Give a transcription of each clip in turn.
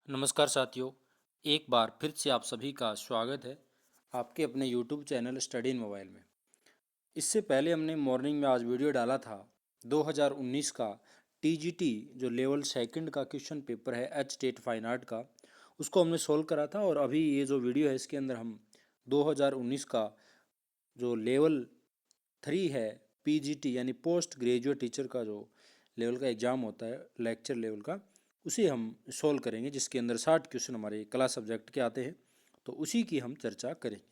नमस्कार साथियों, एक बार फिर से आप सभी का स्वागत है आपके अपने YouTube channel study in mobile में। इससे पहले हमने मॉर्निंग में आज वीडियो डाला था 2019 का TGT जो लेवल सेकंड का क्वेश्चन पेपर है एच टेट फाइन आर्ट का, उसको हमने सोल्व करा था। और अभी ये जो वीडियो है इसके अंदर हम 2019 का जो लेवल 3 है PGT यानी पोस्ट ग्रेजुएट टीचर का जो लेवल का एग्ज़ाम होता है लेक्चर लेवल का, उसे हम सोल्व करेंगे, जिसके अंदर 60 क्वेश्चन हमारे क्लास सब्जेक्ट के आते हैं। तो उसी की हम चर्चा करेंगे।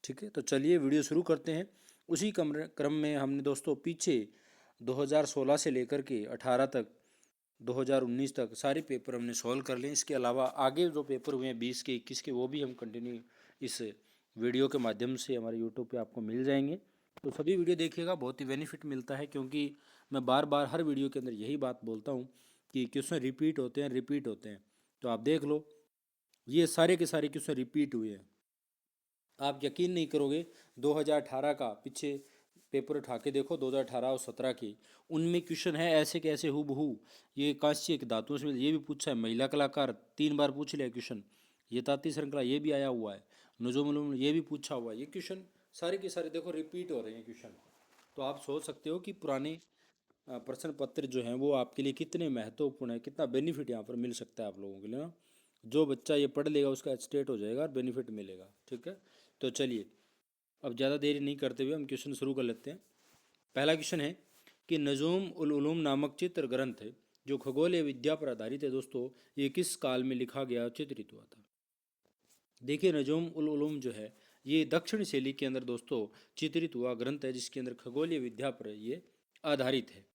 ठीक है, तो चलिए वीडियो शुरू करते हैं। उसी क्रम में हमने दोस्तों पीछे 2016 से लेकर के 18 तक 2019 तक सारे पेपर हमने सॉल्व कर लिए। इसके अलावा आगे जो पेपर हुए हैं 20 के 21 के, वो भी हम कंटिन्यू इस वीडियो के माध्यम से हमारे यूट्यूब पे आपको मिल जाएंगे। तो सभी वीडियो देखिएगा, बहुत ही बेनिफिट मिलता है, क्योंकि मैं बार बार हर वीडियो के अंदर यही बात बोलता हूँ कि क्वेश्चन रिपीट होते हैं। तो आप देख लो, ये सारे के सारे क्वेश्चन रिपीट हुए हैं। आप यकीन नहीं करोगे, 2018 का पीछे पेपर उठा के देखो, 2018 और 17 की, उनमें क्वेश्चन है ऐसे के ऐसे हूबहू। ये कांस्य के धातुओं से ये भी पूछा है, महिला कलाकार 3 बार पूछ लिया क्वेश्चन। ये ताती श्रृंखला ये भी आया हुआ है, नजुम ये भी पूछा हुआ है। ये क्वेश्चन सारे के सारे देखो रिपीट हो रहे हैं क्वेश्चन। तो आप सोच सकते हो कि पुराने प्रश्न पत्र जो हैं वो आपके लिए कितने महत्वपूर्ण है, कितना बेनिफिट यहाँ पर मिल सकता है आप लोगों के लिए ना। जो बच्चा ये पढ़ लेगा उसका स्टेट हो जाएगा और बेनिफिट मिलेगा। ठीक है, तो चलिए अब ज़्यादा देरी नहीं करते हुए हम क्वेश्चन शुरू कर लेते हैं। पहला क्वेश्चन है कि नजूम उल उलूम नामक चित्र ग्रंथ है जो खगोलीय विद्या पर आधारित है दोस्तों, ये किस काल में लिखा गया चित्रित हुआ था। देखिए, नजूम उल उलूम जो है ये दक्षिण शैली के अंदर दोस्तों चित्रित हुआ ग्रंथ है, जिसके अंदर खगोलीय विद्या पर ये आधारित है।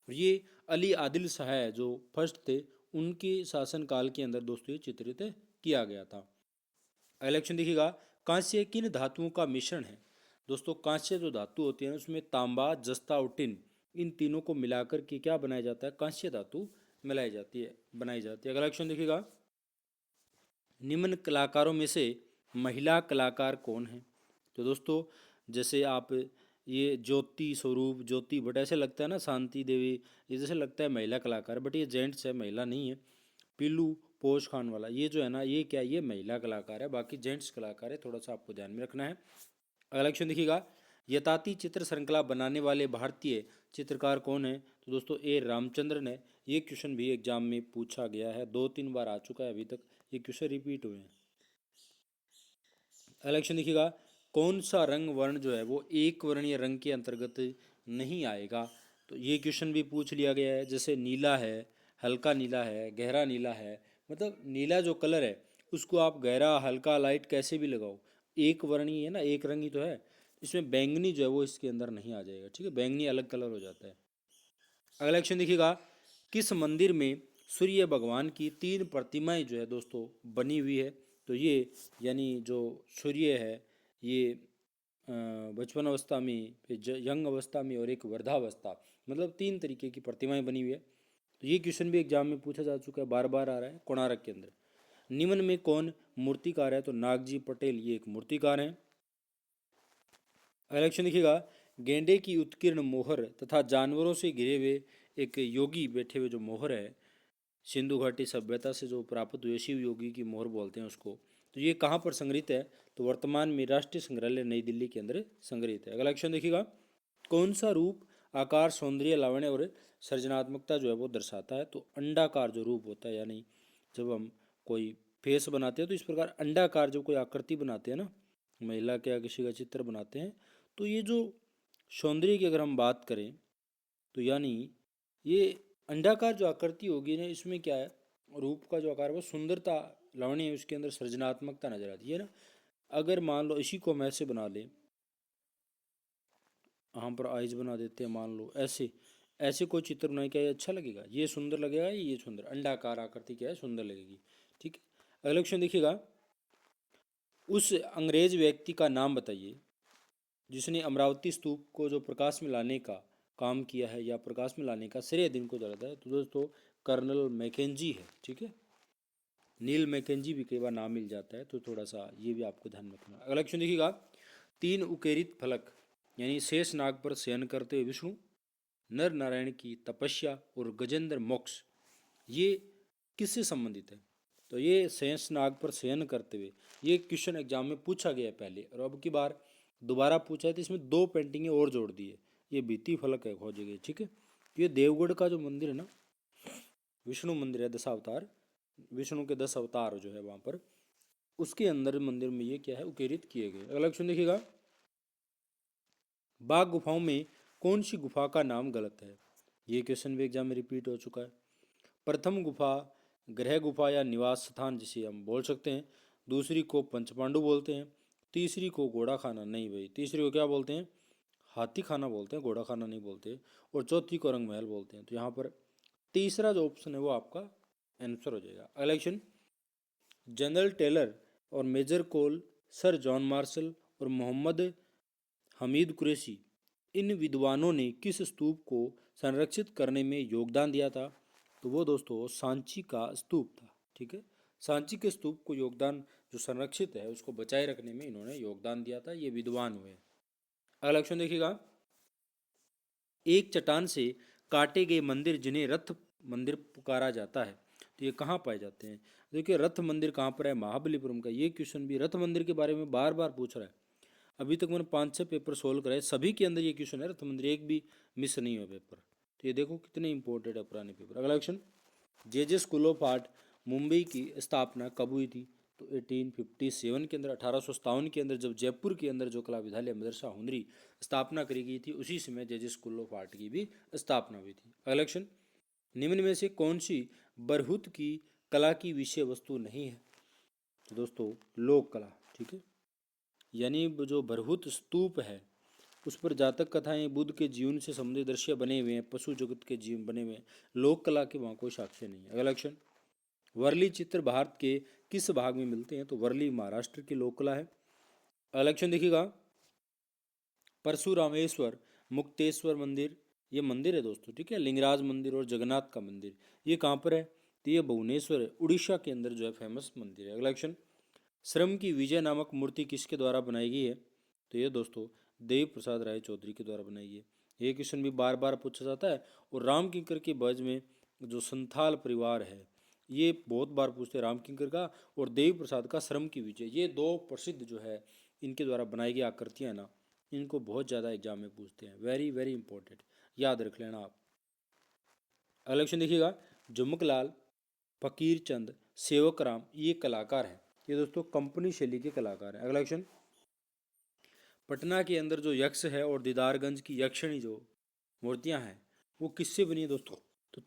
ये अली आदिल शाह जो फर्स्ट थे, उनके शासनकाल के अंदर दोस्तों ये चित्रित किया गया था। अगला क्वेश्चन देखिएगा, कांस्य किन धातुओं का मिश्रण है। दोस्तों कांस्य जो धातु होती है उसमें तांबा, जस्ता और टिन, इन तीनों को मिलाकर के क्या बनाया जाता है, कांस्य धातु बनाई जाती है। अगला क्वेश्चन देखिएगा, निम्न कलाकारों में से महिला कलाकार कौन है। तो दोस्तों जैसे आप ये ज्योति स्वरूप, ज्योति भट्ट, ऐसे लगता है ना, शांति देवी, ये जैसे लगता है महिला कलाकार, बट ये जेंट्स है, महिला नहीं है। पीलू पोश खान वाला ये जो है ना, ये क्या, ये महिला कलाकार है, बाकी जेंट्स कलाकार है, थोड़ा सा आपको ध्यान में रखना है। अगला क्वेश्चन देखिएगा, यताति चित्र श्रृंखला बनाने वाले भारतीय चित्रकार कौन है। तो दोस्तों ए रामचंद्रन है। ये क्वेश्चन भी एग्जाम में पूछा गया है, 2-3 बार आ चुका है अभी तक, ये क्वेश्चन रिपीट हुए हैं। अगला क्वेश्चन देखिएगा, कौन सा रंग वर्ण जो है वो एक वर्णीय रंग के अंतर्गत नहीं आएगा। तो ये क्वेश्चन भी पूछ लिया गया है। जैसे नीला है, हल्का नीला है, गहरा नीला है, मतलब नीला जो कलर है उसको आप गहरा, हल्का, लाइट कैसे भी लगाओ, एक वर्णीय है ना, एक रंग ही तो है। इसमें बैंगनी जो है वो इसके अंदर नहीं आ जाएगा। ठीक है, बैंगनी अलग कलर हो जाता है। अगला क्वेश्चन देखिएगा, किस मंदिर में सूर्य भगवान की 3 प्रतिमाएं जो है दोस्तों बनी हुई है। तो ये यानी जो सूर्य है ये बचपन अवस्था में, फिर यंग अवस्था में और एक वृद्धावस्था, मतलब 3 तरीके की प्रतिमाएं बनी हुई है। तो ये क्वेश्चन भी एग्जाम में पूछा जा चुका है, बार बार आ रहा है। कोणार्क के अंदर निम्न में कौन मूर्तिकार है। तो नागजी पटेल ये एक मूर्तिकार हैं। अगला क्वेश्चन देखिएगा, गेंडे की उत्कीर्ण मोहर तथा जानवरों से घिरे हुए एक योगी बैठे हुए जो मोहर है, सिंधु घाटी सभ्यता से जो प्राप्त हुए शिव योगी की मोहर बोलते हैं उसको, तो ये कहाँ पर संग्रहित है। तो वर्तमान में राष्ट्रीय संग्रहालय नई दिल्ली के अंदर संग्रहित है। अगला क्वेश्चन देखिएगा, कौन सा रूप आकार, सौंदर्य, लावण्य और सृजनात्मकता जो है वो दर्शाता है। तो अंडाकार जो रूप होता है, यानी जब हम कोई फेस बनाते हैं तो इस प्रकार अंडाकार जो कोई आकृति बनाते हैं ना, महिला के या किसी का चित्र बनाते हैं, तो ये जो सौंदर्य की अगर हम बात करें तो यानी ये अंडाकार जो आकृति होगी ना, इसमें क्या है, रूप का जो आकार है वो सुंदरता, लावण्य है, उसके अंदर सृजनात्मकता नजर आती है ना। अगर मान लो इसी को हम ऐसे बना लें, यहाँ पर आइज बना देते हैं, मान लो ऐसे ऐसे कोई चित्र बनाए, क्या ये अच्छा लगेगा, ये सुंदर लगेगा, ये सुंदर अंडाकार आकृति क्या है, सुंदर लगेगी। ठीक है, अगला क्वेश्चन देखिएगा, उस अंग्रेज व्यक्ति का नाम बताइए जिसने अमरावती स्तूप को जो प्रकाश में लाने का काम किया है या प्रकाश में लाने का श्रेय दिन को जाता है। तो दोस्तों कर्नल मैकेंजी है। ठीक है, नील मैकेंजी भी कई बार नाम मिल जाता है, तो थोड़ा सा ये भी आपको ध्यान रखना। अगला क्वेश्चन देखिएगा, 3 उकेरित फलक यानी शेष नाग पर शयन करते हुए विष्णु, नर नारायण की तपस्या और गजेंद्र मोक्ष, ये किससे संबंधित है। तो ये शेष नाग पर शयन करते हुए, ये क्वेश्चन एग्जाम में पूछा गया है पहले, और अब की बार दोबारा पूछा है। तो इसमें 2 पेंटिंगें और जोड़ दी है, ये भित्ति फलक है खोजे गए, ठीक है। ये देवगढ़ का जो मंदिर है ना, विष्णु मंदिर है, 10 अवतार, विष्णु के 10 अवतार जो है वहाँ पर, उसके अंदर मंदिर में ये क्या है, उकेरित किए गए। अगला क्वेश्चन देखिएगा, बाघ गुफाओं में कौन सी गुफा का नाम गलत है? ये क्वेश्चन भी एग्जाम में रिपीट हो चुका है। प्रथम गुफा गृह गुफा या निवास स्थान जिसे हम बोल सकते हैं, दूसरी को पंचपांडु बोलते हैं, तीसरी को घोड़ा खाना, नहीं भाई, तीसरी को क्या बोलते हैं, हाथी खाना बोलते हैं, घोड़ा खाना नहीं बोलते, और चौथी को रंग महल बोलते हैं। तो यहाँ पर तीसरा जो ऑप्शन है वो आपका आंसर हो जाएगा। अगला क्वेश्चन, जनरल टेलर और मेजर कोल, सर जॉन मार्शल और मोहम्मद हमीद कुरैशी, इन विद्वानों ने किस स्तूप को संरक्षित करने में योगदान दिया था? तो वो दोस्तों सांची का स्तूप था, ठीक है। सांची के स्तूप को योगदान, जो संरक्षित है उसको बचाए रखने में इन्होंने योगदान दिया था, ये विद्वान हुए। अगला क्वेश्चन देखिएगा, एक चट्टान से काटे गए मंदिर जिन्हें रथ मंदिर पुकारा जाता है, तो ये कहाँ पाए जाते हैं? देखिए रथ मंदिर कहाँ पर है, महाबलीपुरम का। ये क्वेश्चन भी रथ मंदिर के बारे में बार बार पूछ रहा है। अभी तक मैंने 5-6 पेपर सोल्व कराए, सभी के अंदर ये क्वेश्चन है, रथ मंदिर एक भी मिस नहीं हुआ पेपर। तो ये देखो कितने इंपॉर्टेंट है पुराने पेपर। अगला question, J school of art Mumbai की स्थापना कब हुई थी? तो 1857 के अंदर, 1857 के अंदर, जब जयपुर के अंदर जो कला विद्यालय मदरसा हुनरी स्थापना करी गई थी, उसी समय जे स्कूल ऑफ आर्ट की भी स्थापना हुई थी। अगला क्वेश्चन, निम्न में से कौन सी बरहुत की कला की विषय वस्तु नहीं है? तो दोस्तों लोक कला, ठीक है। यानी जो बरहुत स्तूप है उस पर जातक कथाएं, बुद्ध के जीवन से संबंधित दृश्य बने हुए हैं, पशु जगत के जीवन बने हुए हैं, लोक कला के वहाँ कोई साक्ष्य नहीं है। अगला क्वेश्चन, वर्ली चित्र भारत के किस भाग में मिलते हैं? तो वर्ली महाराष्ट्र की लोक कला है। अगला क्वेश्चन देखिएगा, परशुरामेश्वर मुक्तेश्वर मंदिर, ये मंदिर है दोस्तों, ठीक है, लिंगराज मंदिर और जगन्नाथ का मंदिर, ये कहाँ पर है? तो ये भुवनेश्वर है, उड़ीसा के अंदर जो है फेमस मंदिर है। अगला क्वेश्चन, श्रम की विजय नामक मूर्ति किसके द्वारा बनाई गई है? तो ये दोस्तों देव प्रसाद राय चौधरी के द्वारा बनाई गई है। ये क्वेश्चन भी बार बार पूछा जाता है। और राम किंकर के वंश में जो संथाल परिवार है, ये बहुत बार पूछते हैं, राम किंकर का और देव प्रसाद का श्रम की विजय, ये 2 प्रसिद्ध जो है इनके द्वारा बनाई गई आकृतियाँ ना, इनको बहुत ज़्यादा एग्जाम में पूछते हैं, वेरी वेरी इंपॉर्टेंट, याद रख लेना आप। अगला क्वेश्चन देखिएगा, झुमकलाल, फकीर चंद, सेवक राम, ये कलाकार हैं, ये दोस्तों कंपनी शैली के कलाकार हैं। अगला क्वेश्चन, पटना के अंदर जो यक्ष है और दीदारगंज की यक्षिणी जो मूर्तियां हैं वो किससे बनी है दोस्तों? तो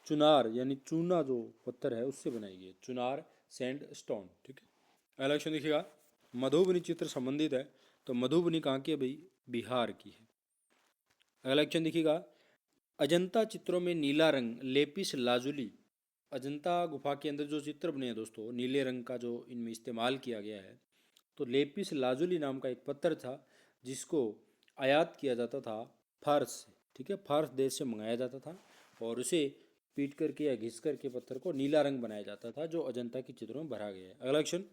चुनार यानी चूना जो पत्थर है उससे बनाई गई है, चुनार सैंड स्टोन, ठीक है। अगला क्वेश्चन देखिएगा, मधुबनी चित्र संबंधित है, तो मधुबनी कहाँ की है भाई? बिहार की है। अगला क्वेश्चन देखिएगा, अजंता चित्रों में नीला रंग लेपिस लाजुली, अजंता गुफा के अंदर जो चित्र बने हैं दोस्तों, नीले रंग का जो इनमें इस्तेमाल किया गया है, तो लेपिस लाजुली नाम का एक पत्थर था जिसको आयात किया जाता था फारस से, ठीक है, फारस देश से मंगाया जाता था और उसे पीट करके या घिस करके पत्थर को नीला रंग बनाया जाता था, जो अजंता के चित्रों में भरा गया है। अगला क्वेश्चन,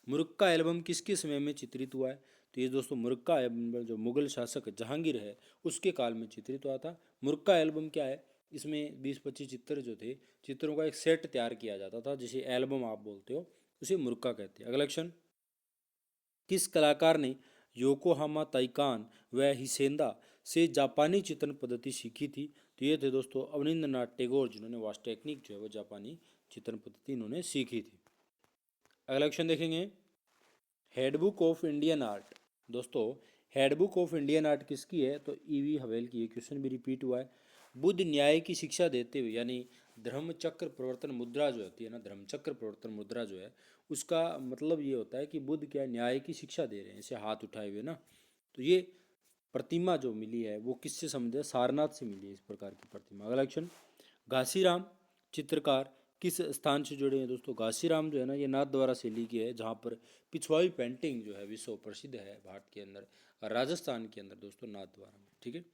मुरक्का एल्बम किसके समय में चित्रित हुआ है? तो ये दोस्तों मुरक्का एल्बम जो मुगल शासक जहांगीर है उसके काल में चित्रित हुआ था। मुरक्का एल्बम क्या है? इसमें 20-25 चित्र जो थे, चित्रों का एक सेट तैयार किया जाता था, जिसे एल्बम आप बोलते हो, उसे मुरक्का कहते हैं। अगला क्वेश्चन, किस कलाकार ने योकोहामा ताइकान व हिसेंदा से जापानी चित्रण पद्धति सीखी थी? तो ये थे दोस्तों अवनींद्रनाथ टैगोर, जिन्होंने वास्ट टेक्निक जो है वो जापानी चित्रण पद्धति इन्होंने सीखी थी। अगला क्वेश्चन देखेंगे, हैंडबुक ऑफ इंडियन आर्ट, दोस्तों हैंडबुक ऑफ इंडियन आर्ट किसकी है? तो ईवी हवेल की। ये क्वेश्चन भी रिपीट हुआ है। बुद्ध न्याय की शिक्षा देते हुए, यानी धर्मचक्र प्रवर्तन मुद्रा जो होती है ना, धर्मचक्र प्रवर्तन मुद्रा जो है उसका मतलब ये होता है कि बुद्ध क्या न्याय की शिक्षा दे रहे हैं, ऐसे हाथ उठाए हुए ना। तो ये प्रतिमा जो मिली है वो किससे संबंधित है? सारनाथ से मिली है इस प्रकार की प्रतिमा। अगला क्वेश्चन, घासीराम चित्रकार किस स्थान से जुड़े हैं? दोस्तों घासीराम जो है ना, ये नाथद्वारा शैली की है, जहाँ पर पिछवाई पेंटिंग जो है विश्व प्रसिद्ध है भारत के अंदर, राजस्थान के अंदर दोस्तों नाथद्वारा में, ठीक है।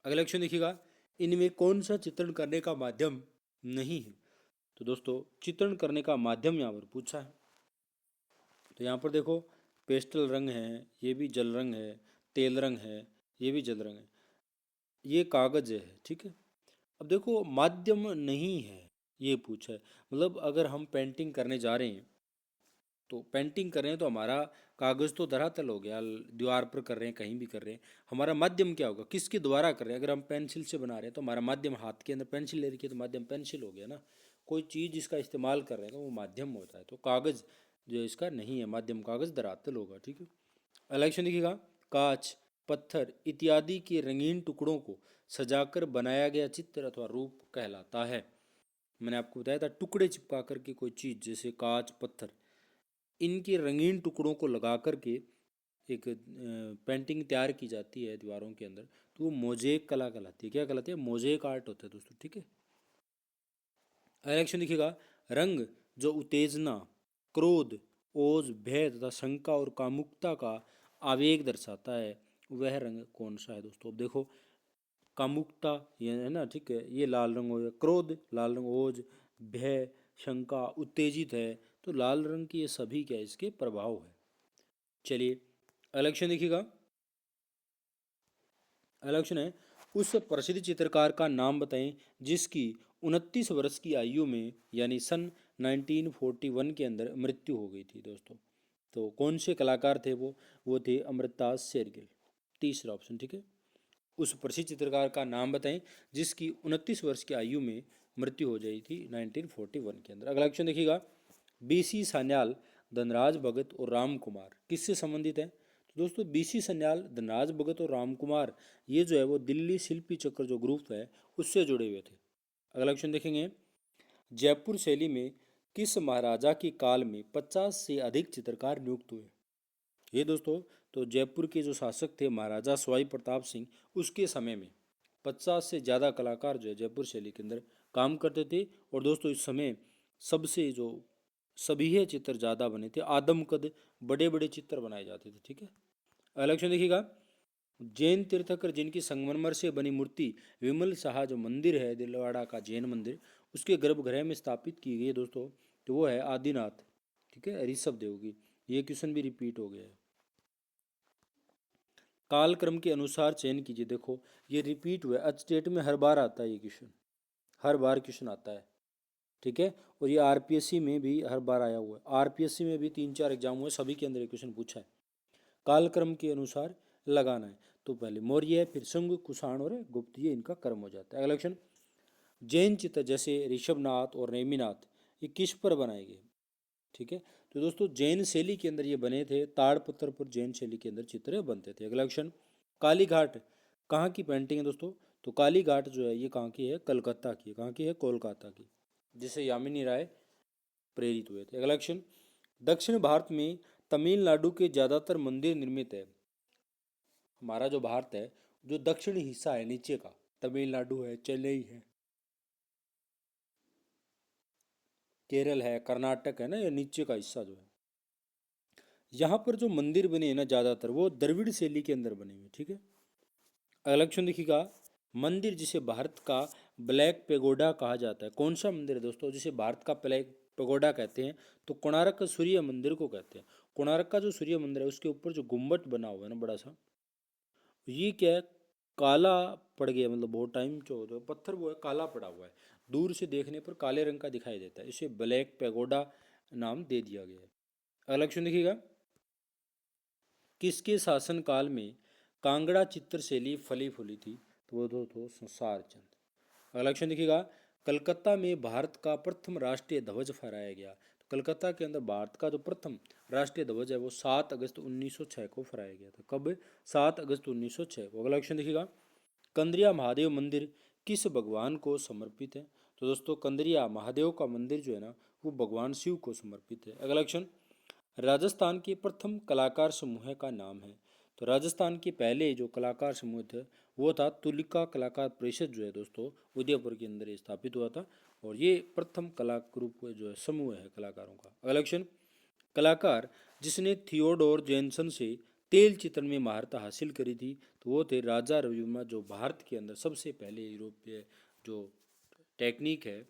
अगला क्वेश्चन देखिएगा, इनमें कौन सा चित्रण करने का माध्यम नहीं है? तो दोस्तों चित्रण करने का माध्यम यहाँ पर पूछा है। तो यहाँ पर देखो पेस्टल रंग है, ये भी जल रंग है, तेल रंग है, ये भी जल रंग है, ये कागज है, ठीक है। अब देखो माध्यम नहीं है, ये पूछा है। मतलब अगर हम पेंटिंग करने जा रहे हैं, तो पेंटिंग कर रहे हैं तो हमारा कागज़ तो धरातल हो गया, दीवार पर कर रहे हैं, कहीं भी कर रहे हैं। हमारा माध्यम क्या होगा, किसके द्वारा कर रहे हैं? अगर हम पेंसिल से बना रहे हैं तो हमारा माध्यम, हाथ के अंदर पेंसिल ले रखी है तो माध्यम पेंसिल हो गया ना। कोई चीज़ जिसका इस्तेमाल कर रहे हैं तो वो माध्यम होता है। तो कागज़ जो इसका नहीं है माध्यम, कागज़ धरातल होगा। ठीक है। अगला क्वेश्चन देखिएगा, कांच, पत्थर इत्यादि के रंगीन टुकड़ों को सजाकर बनाया गया चित्र अथवा रूप कहलाता है। मैंने आपको बताया था, टुकड़े चिपका करके कोई चीज़, जैसे कांच, पत्थर, इनके रंगीन टुकड़ों को लगा करके एक पेंटिंग तैयार की जाती है दीवारों के अंदर, तो वो मोज़ेक कला कहलाती है। क्या कहलाती है? मोज़ेक आर्ट होता है दोस्तों। ठीक है। अगला क्वेश्चन देखिएगा, रंग जो उत्तेजना, क्रोध, ओज, भय तथा शंका और कामुकता का आवेग दर्शाता है, वह रंग कौन सा है दोस्तों? अब देखो, कामुकता ये है ना, ठीक है, ये लाल रंग हो गया। क्रोध लाल रंग, ओज, भय, शंका, उत्तेजित है, तो लाल रंग की ये सभी क्या है, इसके प्रभाव है। चलिए अगला क्वेश्चन देखिएगा, अगला क्वेश्चन है, उस प्रसिद्ध चित्रकार का नाम बताएं जिसकी 29 वर्ष की आयु में यानी सन 1941 के अंदर मृत्यु हो गई थी दोस्तों। तो कौन से कलाकार थे वो थे अमृता शेरगिल। तीसरा ऑप्शन। ठीक है। उस प्रसिद्ध चित्रकार का नाम बताएं जिसकी 29 वर्ष की आयु में मृत्यु हो गई थी 1941 के अंदर। अगला क्वेश्चन देखिएगा, बीसी सान्याल, धनराज भगत और राम कुमार किससे संबंधित हैं? तो दोस्तों बीसी सान्याल, धनराज भगत और राम कुमार, ये जो है वो दिल्ली शिल्पी चक्र जो ग्रुप है उससे जुड़े हुए थे। अगला क्वेश्चन देखेंगे, जयपुर शैली में किस महाराजा के काल में 50 से अधिक चित्रकार नियुक्त हुए? ये दोस्तों, तो जयपुर के जो शासक थे महाराजा सवाई प्रताप सिंह, उसके समय में 50 से ज़्यादा कलाकार जो है जयपुर शैली के अंदर काम करते थे। और दोस्तों इस समय सबसे जो सभी चित्र ज़्यादा बने थे, आदमकद बड़े बड़े चित्र बनाए जाते थे। ठीक है। अगला क्वेश्चन देखिएगा, जैन तीर्थकर जिनकी संगमरमर से बनी मूर्ति विमल शाह जो मंदिर है दिलवाड़ा का जैन मंदिर, उसके गर्भगृह में स्थापित की गई है दोस्तों, तो वो है आदिनाथ। ठीक है, ऋषभ देव की। ये क्वेश्चन भी रिपीट हो गया है। कालक्रम के अनुसार चयन कीजिए। देखो ये रिपीट हुआ है, स्टेट में हर बार आता है ये क्वेश्चन, हर बार क्वेश्चन आता है। ठीक है। और ये आरपीएससी में भी हर बार आया हुआ है, आरपीएससी में भी 3-4 एग्जाम हुए, सभी के अंदर ये क्वेश्चन पूछा है। कालक्रम के अनुसार लगाना है, तो पहले मौर्य, फिर शुंग, कुषाण और गुप्त, ये इनका क्रम हो जाता है। अगला क्वेश्चन, जैन चित्र जैसे ऋषभनाथ और नेमिनाथ ये किस पर बनाए गए? ठीक है। तो दोस्तों जैन शैली के अंदर ये बने थे, ताड़पत्र पर जैन शैली के अंदर चित्र बनते थे। अगला क्वेश्चन, काली घाट कहाँ की पेंटिंग है दोस्तों? तो काली घाट जो है ये कहाँ की है? कलकत्ता की है। कहाँ की है? कोलकाता की, जिसे यामिनी राय प्रेरित हुए थे। अगला क्वेश्चन, दक्षिण भारत में तमिलनाडु के ज़्यादातर मंदिर निर्मित है। हमारा जो भारत है, जो दक्षिणी हिस्सा है नीचे का, तमिलनाडु है, चेन्नई है, केरल है, कर्नाटक है ना, ये नीचे का हिस्सा जो है, यहाँ पर जो मंदिर बने हैं ना ज़्यादातर वो द्रविड़ शैली के अंदर बने हुए। ठीक है। अगला क्वेश्चन देखिएगा, मंदिर जिसे भारत का ब्लैक पेगोडा कहा जाता है, कौन सा मंदिर है दोस्तों जिसे भारत का ब्लैक पेगोडा कहते हैं? तो कोणार्क सूर्य मंदिर को कहते हैं। कोणार्क का जो सूर्य मंदिर है उसके ऊपर जो गुम्बद बना हुआ है ना बड़ा सा, ये क्या है, काला पड़ गया, मतलब बहुत टाइम जो होता है पत्थर वो है काला पड़ा हुआ है, दूर से देखने पर काले रंग का दिखाई देता है, इसे ब्लैक पेगोडा नाम दे दिया गया है। अगला क्वेश्चन देखिएगा, किसके शासनकाल में कांगड़ा चित्रशैली फली फूली थी? तो वो तो संसार चंद। अगला क्वेश्चन देखिएगा, कलकत्ता में भारत का प्रथम राष्ट्रीय ध्वज फहराया गया। तो कलकत्ता के अंदर भारत का जो प्रथम राष्ट्रीय ध्वज है वो 7 अगस्त 1906 को फहराया गया था। कब? 7 अगस्त 1906 को। अगला क्वेश्चन देखिएगा, कंद्रिया महादेव मंदिर किस भगवान को समर्पित है? तो दोस्तों कंद्रिया महादेव का मंदिर जो है ना वो भगवान शिव को समर्पित है। अगला क्वेश्चन, राजस्थान के प्रथम कलाकार समूह का नाम है। तो राजस्थान के पहले जो कलाकार समूह थे वो था तुलिका कलाकार परिषद जो है दोस्तों, उदयपुर के अंदर ये स्थापित हुआ था, और ये प्रथम कला ग्रुप जो है समूह है कलाकारों का। अगला क्वेश्चन, कलाकार जिसने थियोडोर जैनसन से तेल चित्रण में महारत हासिल करी थी, तो वो थे राजा रविवर्मा, जो भारत के अंदर सबसे पहले यूरोपीय जो टेक्निक है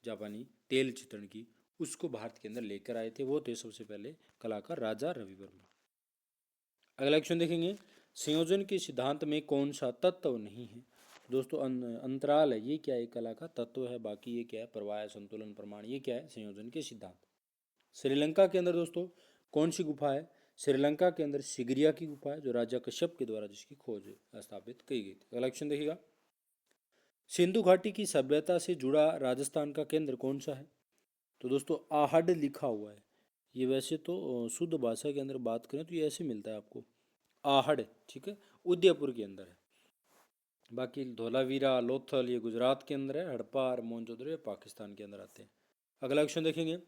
जापानी तेल चित्रण की, उसको भारत के अंदर लेकर आए थे, वो थे सबसे पहले कलाकार राजा रवि वर्मा। अगला क्वेश्चन देखेंगे, संयोजन के सिद्धांत में कौन सा तत्व नहीं है? दोस्तों अंतराल है, ये क्या है, कला का तत्व है। बाकी ये क्या है, प्रवाह है, संतुलन, प्रमाण, ये क्या है, संयोजन के सिद्धांत। श्रीलंका के अंदर दोस्तों कौन सी गुफा है? श्रीलंका के अंदर सिगरिया की गुफा है, जो राजा कश्यप के द्वारा जिसकी खोज स्थापित की गई थी। अगला क्वेश्चन देखिएगा, सिंधु घाटी की सभ्यता से जुड़ा राजस्थान का केंद्र कौन सा है? तो दोस्तों आहड़ लिखा हुआ है। ये वैसे तो शुद्ध भाषा के अंदर बात करें तो ये ऐसे मिलता है आपको, आहड़, ठीक है, उदयपुर के अंदर है। बाकी धोलावीरा, लोथल ये गुजरात के अंदर है, हड़प्पा और मोहनजोदड़ो ये पाकिस्तान के अंदर आते हैं। अगला क्वेश्चन देखेंगे,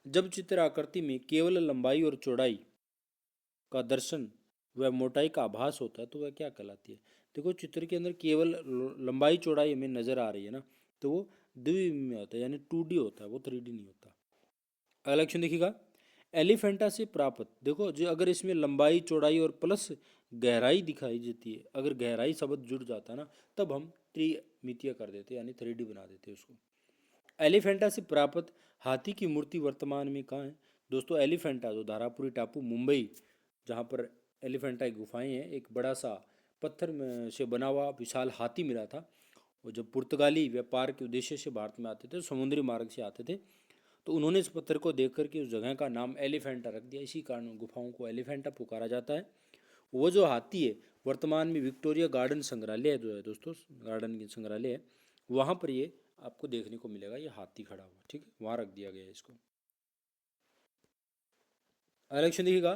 जब चित्र आकृति में केवल लंबाई और चौड़ाई का दर्शन व मोटाई का आभास होता है तो वह क्या कहलाती है? देखो चित्र के अंदर केवल लंबाई चौड़ाई हमें नजर आ रही है ना, तो वो द्विविमीय में होता है, यानी 2D होता है, वो 3D नहीं होता। अगला क्वेश्चन देखिएगा, एलिफेंटा से प्राप्त, देखो जो अगर इसमें लंबाई चौड़ाई और प्लस गहराई दिखाई देती है, अगर गहराई शब्द जुड़ जाता है ना, तब हम त्रिमितीय कर देते हैं, यानी 3D बना देते हैं उसको। एलिफेंटा से प्राप्त हाथी की मूर्ति वर्तमान में कहाँ है? दोस्तों एलिफेंटा जो धारापुरी टापू मुंबई, जहाँ पर एलिफेंटा की गुफाएं हैं, एक बड़ा सा पत्थर में से बना हुआ विशाल हाथी मिला था। और जब पुर्तगाली व्यापार के उद्देश्य से भारत में आते थे, समुद्री मार्ग से आते थे, तो उन्होंने इस पत्थर को देख करके उस जगह का नाम एलिफेंटा रख दिया। इसी कारण गुफाओं को एलिफेंटा पुकारा जाता है। वो जो हाथी है वर्तमान में विक्टोरिया गार्डन संग्रहालय जो है दोस्तों, गार्डन की संग्रहालय है, वहाँ पर ये आपको देखने को मिलेगा, ये हाथी खड़ा हुआ, ठीक है, वहाँ रख दिया गया है इसको। इलेक्शन देखिएगा,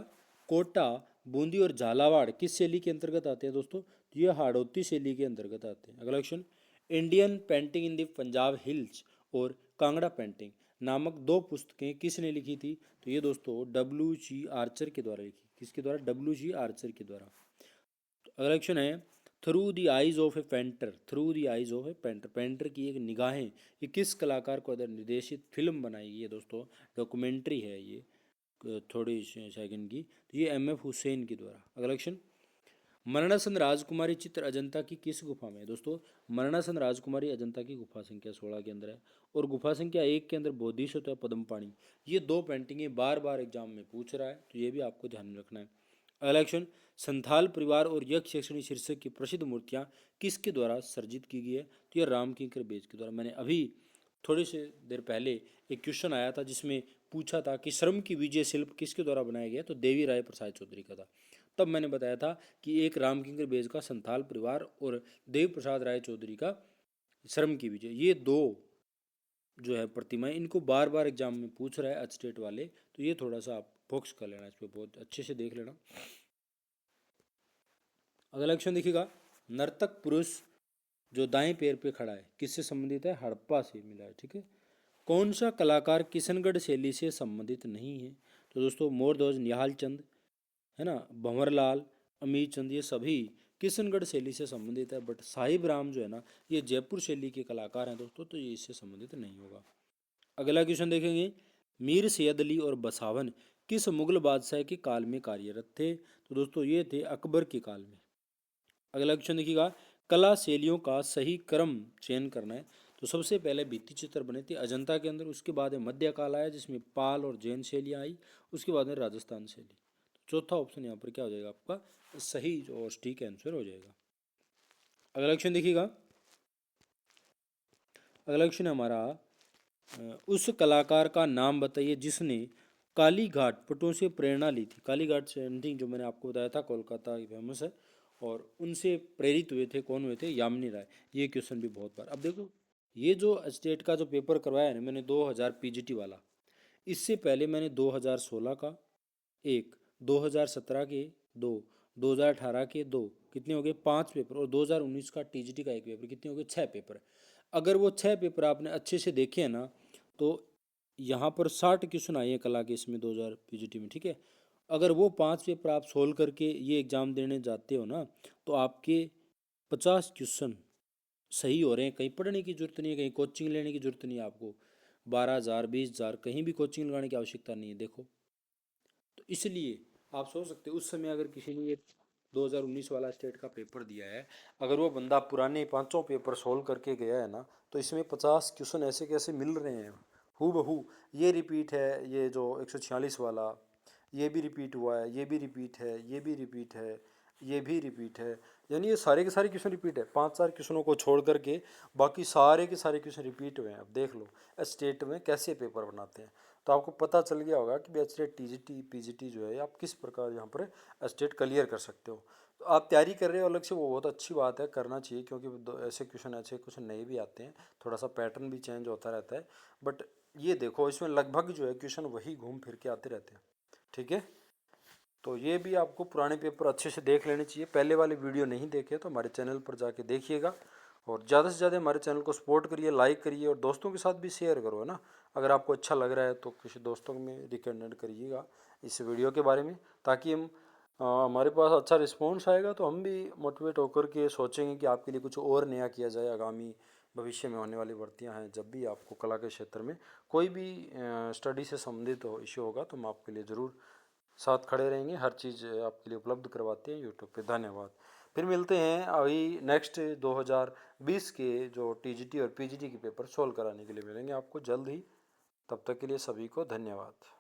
कोटा, बूंदी और झालावाड़ किस शैली के अंतर्गत आते हैं दोस्तों? तो ये हाड़ौती शैली के अंतर्गत आते हैं। अगला question, Indian painting in the Punjab hills और कांगड़ा पेंटिंग नामक 2 पुस्तकें किसने लिखी थी? तो ये दोस्तों W.G. आर्चर के द्वारा लिखी। किसके द्वारा? W.G. आर्चर के द्वारा। अगला क्वेश्चन है, through the eyes of A painter, through the eyes of A painter, painter की एक निगाहें, ये किस कलाकार को आधार निर्देशित फिल्म बनाई गई है दोस्तों? डॉक्यूमेंट्री है ये, थोड़ी सेकंड की, तो ये M.F. हुसैन के द्वारा। अगला क्वेश्चन, मरणासन राजकुमारी चित्र अजंता की किस गुफा में है? दोस्तों मरणासन राजकुमारी अजंता की गुफा संख्या 16 के अंदर है, और गुफा संख्या 1 के अंदर बोधिसत्व पद्मपाणि। ये 2 पेंटिंगें बार बार एग्जाम में पूछ रहा है, तो ये भी आपको ध्यान में रखना है। अगला क्वेश्चन, संथाल परिवार और यक्ष यक्षिणी शीर्षक की प्रसिद्ध मूर्तियां किसके द्वारा सर्जित की गई है? तो ये राम किंकर बेज के द्वारा। मैंने अभी थोड़ी सी देर पहले एक क्वेश्चन आया था जिसमें पूछा था कि श्रम की विजय शिल्प किसके द्वारा बनाया गया, तो देवी राय प्रसाद चौधरी का था। तब मैंने बताया था कि एक राम किंकर बेज का संथाल परिवार और देवी प्रसाद राय चौधरी का श्रम की विजय, ये 2 जो है प्रतिमाएं, इनको बार बार एग्जाम में पूछ रहा है स्टेट वाले, तो ये थोड़ा सा आप फोकस कर लेना, इस पर बहुत अच्छे से देख लेना। अगला क्वेश्चन देखिएगा, नर्तक पुरुष जो दाएं पैर पे खड़ा है किससे संबंधित है? हड़प्पा से मिला है, ठीक है। कौन सा कलाकार किशनगढ़ शैली से संबंधित नहीं है? तो दोस्तों मोरध्वज, निहाल चंद, है ना, भंवरलाल, अमीर चंद, ये सभी किशनगढ़ शैली से संबंधित है। बट साहिब राम जो है ना, ये जयपुर शैली के कलाकार हैं दोस्तों, तो ये इससे संबंधित नहीं होगा। अगला क्वेश्चन देखेंगे, मीर सैयद अली और बसावन किस मुगल बादशाह के काल में कार्यरत थे? तो दोस्तों ये थे अकबर के काल में। अगला क्वेश्चन देखिएगा, कला शैलियों का सही क्रम चयन करना है। तो सबसे पहले भित्ति चित्र बने थे अजंता के अंदर, उसके बाद में मध्यकाल आया जिसमें पाल और जैन शैलियाँ आई, उसके बाद में राजस्थान शैली। तो चौथा ऑप्शन यहाँ पर क्या हो जाएगा आपका सही और ठीक आंसर हो जाएगा। अगला क्वेश्चन देखिएगा, अगला क्वेश्चन हमारा, उस कलाकार का नाम बताइए जिसने काली घाट पटों से प्रेरणा ली थी। काली घाट पेंटिंग जो मैंने आपको बताया था कोलकाता की फेमस है, और उनसे प्रेरित हुए थे, कौन हुए थे? यामिनी राय। ये क्वेश्चन भी बहुत बार, अब देखो ये जो स्टेट का जो पेपर करवाया है ना मैंने 2000 PGT वाला, इससे पहले मैंने 2016 का एक, 2017 के 2, 2018 के 2, कितने हो गए? 5 पेपर, और 2019 का TGT का एक पेपर, कितने हो गए? 6 पेपर। अगर वो 6 पेपर आपने अच्छे से देखे हैं ना, तो यहाँ पर 60 क्वेश्चन आए हैं कला के इसमें 2000 PGT में, ठीक है। अगर वो 5 पेपर आप सोल्व करके ये एग्ज़ाम देने जाते हो ना, तो आपके 50 क्वेश्चन सही हो रहे हैं। कहीं पढ़ने की जरूरत नहीं है, कहीं कोचिंग लेने की जरूरत नहीं है आपको, 12,000 20,000 कहीं भी कोचिंग लगाने की आवश्यकता नहीं है। देखो तो इसलिए आप सोच सकते हो उस समय अगर किसी ने ये 2019 वाला स्टेट का पेपर दिया है, अगर वो बंदा पुराने 5 पेपर सोल्व करके गया है ना, तो इसमें 50 क्वेश्चन ऐसे कैसे मिल रहे हैं हु बहू। ये रिपीट है, ये जो 146 वाला, ये भी रिपीट हुआ है, ये भी रिपीट है, ये भी रिपीट है, ये भी रिपीट है, यानी ये सारे के सारे क्वेश्चन रिपीट है, 5-4 क्वेश्चनों को छोड़ करके बाकी सारे के सारे क्वेश्चन रिपीट हुए हैं। अब देख लो स्टेट में कैसे पेपर बनाते हैं, तो आपको पता चल गया होगा कि स्टेट टीजीटी पीजीटी जो है आप किस प्रकार यहाँ पर स्टेट क्लियर कर सकते हो। तो आप तैयारी कर रहे हो अलग से, वो बहुत अच्छी बात है, करना चाहिए, क्योंकि ऐसे क्वेश्चन नए भी आते हैं, थोड़ा सा पैटर्न भी चेंज होता रहता है। बट ये देखो इसमें लगभग जो है क्वेश्चन वही घूम फिर के आते रहते हैं। ठीक है, तो ये भी आपको पुराने पेपर अच्छे से देख लेने चाहिए। पहले वाले वीडियो नहीं देखे तो हमारे चैनल पर जाके देखिएगा, और ज़्यादा से ज़्यादा हमारे चैनल को सपोर्ट करिए, लाइक करिए, और दोस्तों के साथ भी शेयर करो, है ना। अगर आपको अच्छा लग रहा है तो किसी दोस्तों में रिकमेंड करिएगा इस वीडियो के बारे में, ताकि हम हमारे पास अच्छा रिस्पॉन्स आएगा तो हम भी मोटिवेट होकर के सोचेंगे कि आपके लिए कुछ और नया किया जाए। आगामी भविष्य में होने वाली भर्तियां हैं, जब भी आपको कला के क्षेत्र में कोई भी स्टडी से संबंधित हो इश्यू होगा तो हम आपके लिए ज़रूर साथ खड़े रहेंगे। हर चीज़ आपके लिए उपलब्ध करवाते हैं यूट्यूब पे। धन्यवाद। फिर मिलते हैं अभी नेक्स्ट 2020 के जो टीजीटी और पीजीटी के पेपर सोल्व कराने के लिए मिलेंगे आपको जल्द ही। तब तक के लिए सभी को धन्यवाद।